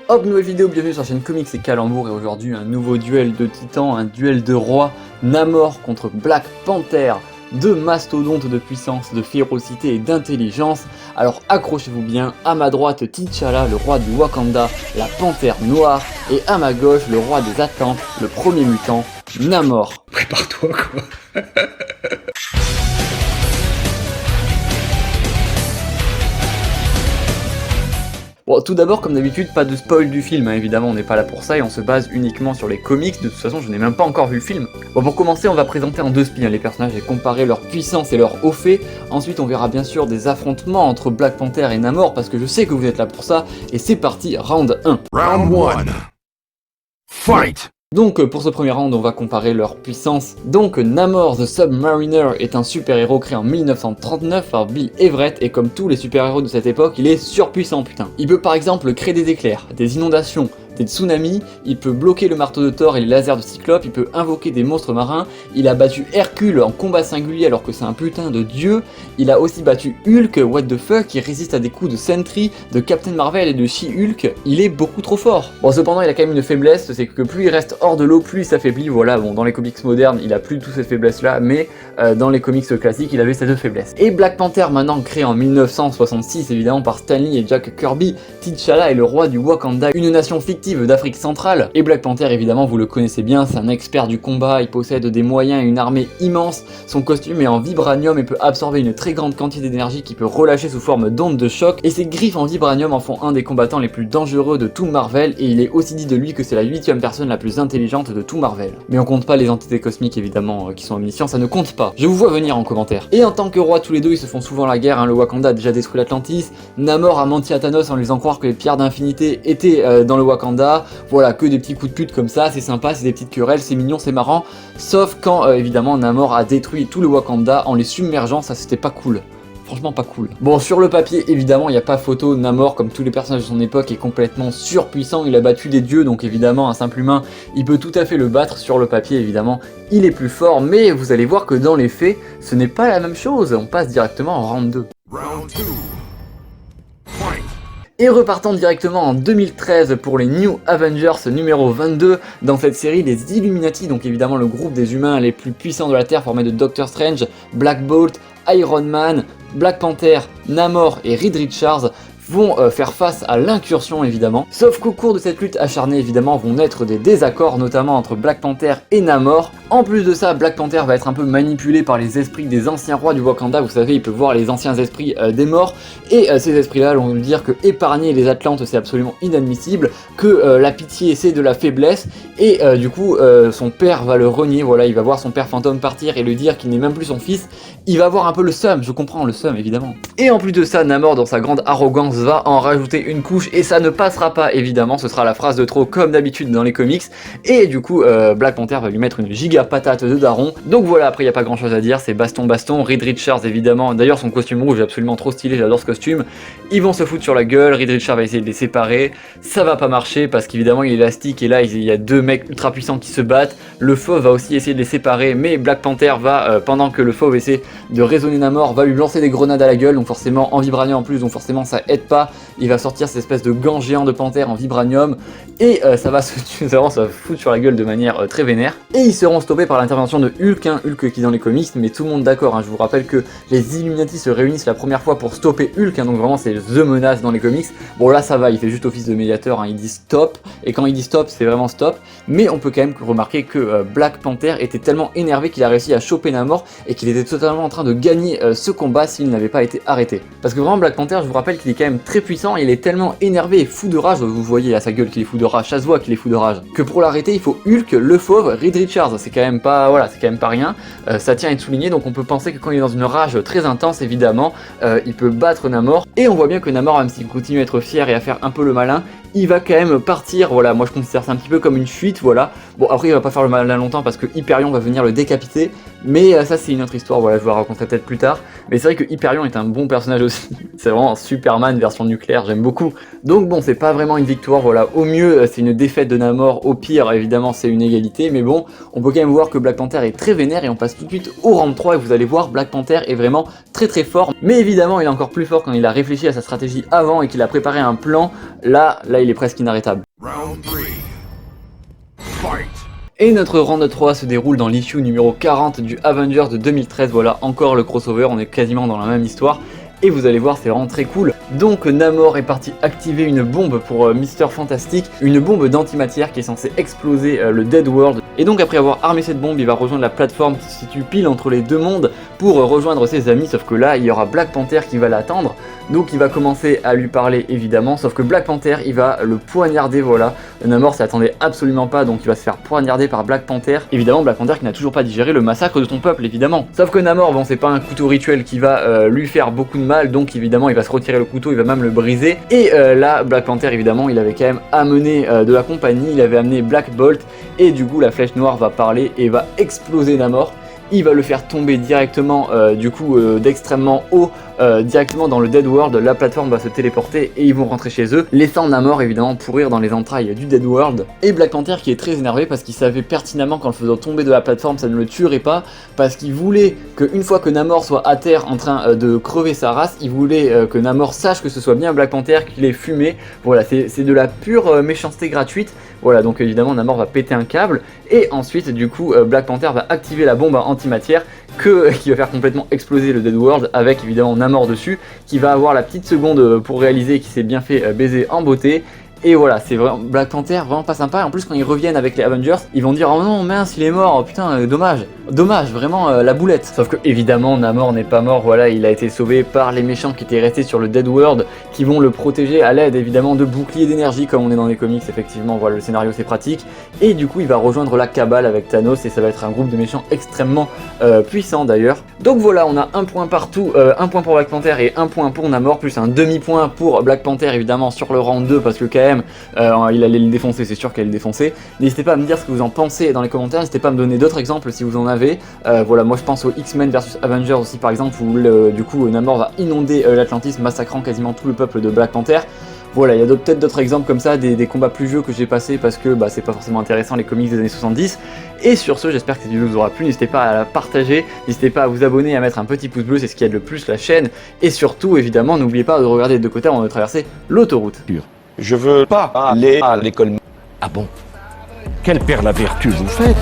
Hop, nouvelle vidéo, bienvenue sur la chaîne Comics et Calembour, et aujourd'hui un nouveau duel de titans, un duel de rois, Namor contre Black Panther, deux mastodontes de puissance, de férocité et d'intelligence. Alors accrochez-vous bien, à ma droite T'Challa, le roi du Wakanda, la panthère noire, et à ma gauche le roi des Atlantes, le premier mutant, Namor. Prépare-toi quoi. Bon, tout d'abord, comme d'habitude, pas de spoil du film, hein, évidemment, on n'est pas là pour ça et on se base uniquement sur les comics. De toute façon, je n'ai même pas encore vu le film. Bon, pour commencer, on va présenter en deux spies les personnages et comparer leur puissance et leur haut fait. Ensuite, on verra bien sûr des affrontements entre Black Panther et Namor, parce que je sais que vous êtes là pour ça. Et c'est parti, round 1. Round 1. Fight. Donc pour ce premier round, on va comparer leur puissance. Donc Namor the Submariner est un super-héros créé en 1939 par Bill Everett, et comme tous les super-héros de cette époque, il est surpuissant putain. Il peut par exemple créer des éclairs, des inondations, des tsunamis, il peut bloquer le marteau de Thor et les lasers de Cyclope, il peut invoquer des monstres marins, il a battu Hercule en combat singulier alors que c'est un putain de dieu, il a aussi battu Hulk, what the fuck, qui résiste à des coups de Sentry, de Captain Marvel et de She-Hulk, il est beaucoup trop fort. Bon, cependant il a quand même une faiblesse, c'est que plus il reste hors de l'eau, plus il s'affaiblit. Voilà, bon, dans les comics modernes il a plus toutes ces faiblesses là, mais dans les comics classiques il avait ces deux faiblesses. Et Black Panther, maintenant créé en 1966 évidemment par Stan Lee et Jack Kirby, T'Challa est le roi du Wakanda, une nation fictive d'Afrique centrale, et Black Panther évidemment vous le connaissez bien, c'est un expert du combat, il possède des moyens et une armée immense, son costume est en vibranium et peut absorber une très grande quantité d'énergie qui peut relâcher sous forme d'ondes de choc, et ses griffes en vibranium en font un des combattants les plus dangereux de tout Marvel, et il est aussi dit de lui que c'est la 8ème personne la plus intelligente de tout Marvel. Mais on compte pas les entités cosmiques évidemment qui sont omniscients, ça ne compte pas. Je vous vois venir en commentaire. Et en tant que roi tous les deux ils se font souvent la guerre, hein. Le Wakanda a déjà détruit l'Atlantis, Namor a menti à Thanos en lui faisant croire que les pierres d'infinité étaient dans le Wakanda. Voilà, que des petits coups de pute comme ça, c'est sympa, c'est des petites querelles, c'est mignon, c'est marrant, sauf quand évidemment Namor a détruit tout le Wakanda en les submergeant, ça c'était pas cool. Franchement pas cool. Bon, sur le papier, évidemment, il n'y a pas photo, Namor, comme tous les personnages de son époque, est complètement surpuissant, il a battu des dieux, donc évidemment, un simple humain, il peut tout à fait le battre. Sur le papier, évidemment, il est plus fort, mais vous allez voir que dans les faits, ce n'est pas la même chose, on passe directement en round 2. Round 2. Fight. Et repartons directement en 2013 pour les New Avengers numéro 22. Dans cette série, les Illuminati, donc évidemment le groupe des humains les plus puissants de la Terre formé de Doctor Strange, Black Bolt, Iron Man, Black Panther, Namor et Reed Richards, vont faire face à l'incursion évidemment. Sauf qu'au cours de cette lutte acharnée évidemment vont naître des désaccords, notamment entre Black Panther et Namor. En plus de ça, Black Panther va être un peu manipulé par les esprits des anciens rois du Wakanda, vous savez, il peut voir les anciens esprits des morts, et ces esprits-là vont lui dire que épargner les Atlantes c'est absolument inadmissible, que la pitié c'est de la faiblesse, et du coup son père va le renier, voilà, il va voir son père fantôme partir et lui dire qu'il n'est même plus son fils, il va avoir un peu le seum, je comprends le seum évidemment. Et en plus de ça, Namor dans sa grande arrogance va en rajouter une couche et ça ne passera pas évidemment, ce sera la phrase de trop comme d'habitude dans les comics, et du coup Black Panther va lui mettre une giga patate de daron. Donc voilà, après il n'y a pas grand chose à dire, c'est baston baston. Reed Richards évidemment, d'ailleurs son costume rouge est absolument trop stylé, j'adore ce costume, ils vont se foutre sur la gueule, Reed Richards va essayer de les séparer, ça va pas marcher parce qu'évidemment il est élastique et là il y a deux mecs ultra puissants qui se battent, le fauve va aussi essayer de les séparer, mais Black Panther va, pendant que le fauve essaie de raisonner Namor, va lui lancer des grenades à la gueule, donc forcément en vibranium en plus, donc forcément ça aide pas. Il va sortir cette espèce de gant géant de panthère en vibranium et ça va se foutre sur la gueule de manière très vénère. Et ils seront stoppés par l'intervention de Hulk, Hulk qui est dans les comics, mais tout le monde d'accord, je vous rappelle que les Illuminati se réunissent la première fois pour stopper Hulk, donc vraiment c'est THE menace dans les comics. Bon là ça va, il fait juste office de médiateur, il dit stop, et quand il dit stop c'est vraiment stop, mais on peut quand même remarquer que Black Panther était tellement énervé qu'il a réussi à choper Namor et qu'il était totalement en train de gagner ce combat s'il n'avait pas été arrêté. Parce que vraiment Black Panther, je vous rappelle qu'il est quand même très puissant, il est tellement énervé et fou de rage, vous voyez à sa gueule qu'il est fou de rage, ça se voit qu'il est fou de rage, que pour l'arrêter il faut Hulk, le fauve, Reed Richards, c'est quand même pas, voilà, c'est quand même pas rien, ça tient à être souligné, donc on peut penser que quand il est dans une rage très intense évidemment, il peut battre Namor, et on voit bien que Namor, même s'il continue à être fier et à faire un peu le malin, il va quand même partir, voilà, moi je considère ça un petit peu comme une fuite, voilà. Bon après il va pas faire le malin longtemps parce que Hyperion va venir le décapiter, Mais ça c'est une autre histoire, voilà, je vous la raconterai peut-être plus tard. Mais c'est vrai que Hyperion est un bon personnage aussi, c'est vraiment un Superman version nucléaire, j'aime beaucoup. Donc bon, c'est pas vraiment une victoire, voilà, au mieux c'est une défaite de Namor, au pire évidemment c'est une égalité, mais bon, on peut quand même voir que Black Panther est très vénère et on passe tout de suite au round 3 et vous allez voir, Black Panther est vraiment très fort, mais évidemment il est encore plus fort quand il a réfléchi à sa stratégie avant et qu'il a préparé un plan, là il est presque inarrêtable. Round 3. Fight. Et notre round 3 se déroule dans l'issue numéro 40 du Avengers de 2013, voilà encore le crossover, on est quasiment dans la même histoire. Et vous allez voir, c'est vraiment très cool. Donc Namor est parti activer une bombe pour Mister Fantastic, une bombe d'antimatière qui est censée exploser le Dead World. Et donc après avoir armé cette bombe, il va rejoindre la plateforme qui se situe pile entre les deux mondes pour rejoindre ses amis, sauf que là, il y aura Black Panther qui va l'attendre. Donc il va commencer à lui parler évidemment, sauf que Black Panther, il va le poignarder, voilà. Namor s'y attendait absolument pas, donc il va se faire poignarder par Black Panther. Évidemment, Black Panther qui n'a toujours pas digéré le massacre de ton peuple, évidemment. Sauf que Namor, bon, c'est pas un couteau rituel qui va lui faire beaucoup de mal, donc évidemment, il va se retirer le couteau, il va même le briser. Et là, Black Panther, évidemment, il avait quand même amené de la compagnie, il avait amené Black Bolt, et du coup, la flèche noire va parler et va exploser Namor. Il va le faire tomber directement d'extrêmement haut directement dans le Dead World. La plateforme va se téléporter et ils vont rentrer chez eux, laissant Namor évidemment pourrir dans les entrailles du Dead World. Et Black Panther qui est très énervé parce qu'il savait pertinemment qu'en le faisant tomber de la plateforme ça ne le tuerait pas, parce qu'il voulait qu'une fois que Namor soit à terre en train de crever sa race, il voulait que Namor sache que ce soit bien Black Panther qui l'ait fumé. Voilà, c'est de la pure méchanceté gratuite. Voilà, donc évidemment Namor va péter un câble et ensuite du coup Black Panther va activer la bombe antimatière qui va faire complètement exploser le Dead World avec évidemment Namor dessus, qui va avoir la petite seconde pour réaliser qu'il s'est bien fait baiser en beauté. Et voilà, c'est vraiment Black Panther, vraiment pas sympa. Et en plus, quand ils reviennent avec les Avengers, ils vont dire oh non, mince, il est mort, oh, putain, dommage, vraiment la boulette. Sauf que évidemment, Namor n'est pas mort, voilà, il a été sauvé par les méchants qui étaient restés sur le Dead World, qui vont le protéger à l'aide évidemment de boucliers d'énergie, comme on est dans les comics, effectivement, voilà, le scénario c'est pratique. Et du coup, il va rejoindre la Cabale avec Thanos, et ça va être un groupe de méchants extrêmement puissant d'ailleurs. Donc voilà, on a un point partout, un point pour Black Panther et un point pour Namor, plus un demi-point pour Black Panther évidemment sur le round 2, parce que quand même, il allait le défoncer, c'est sûr qu'il allait le défoncer. N'hésitez pas à me dire ce que vous en pensez dans les commentaires, n'hésitez pas à me donner d'autres exemples si vous en avez. Voilà, moi je pense aux X-Men versus Avengers aussi par exemple, où du coup Namor va inonder l'Atlantis, massacrant quasiment tout le peuple de Black Panther. Voilà, il y a peut-être d'autres exemples comme ça, des combats plus vieux que j'ai passés parce que c'est pas forcément intéressant les comics des années 70. Et sur ce, j'espère que cette vidéo vous aura plu, n'hésitez pas à la partager, n'hésitez pas à vous abonner et à mettre un petit pouce bleu, c'est ce qui aide le plus la chaîne. Et surtout, évidemment, n'oubliez pas de regarder de deux côtés avant de traverser l'autoroute. Je veux pas aller à l'école. Ah bon? Quelle père la vertu vous faites?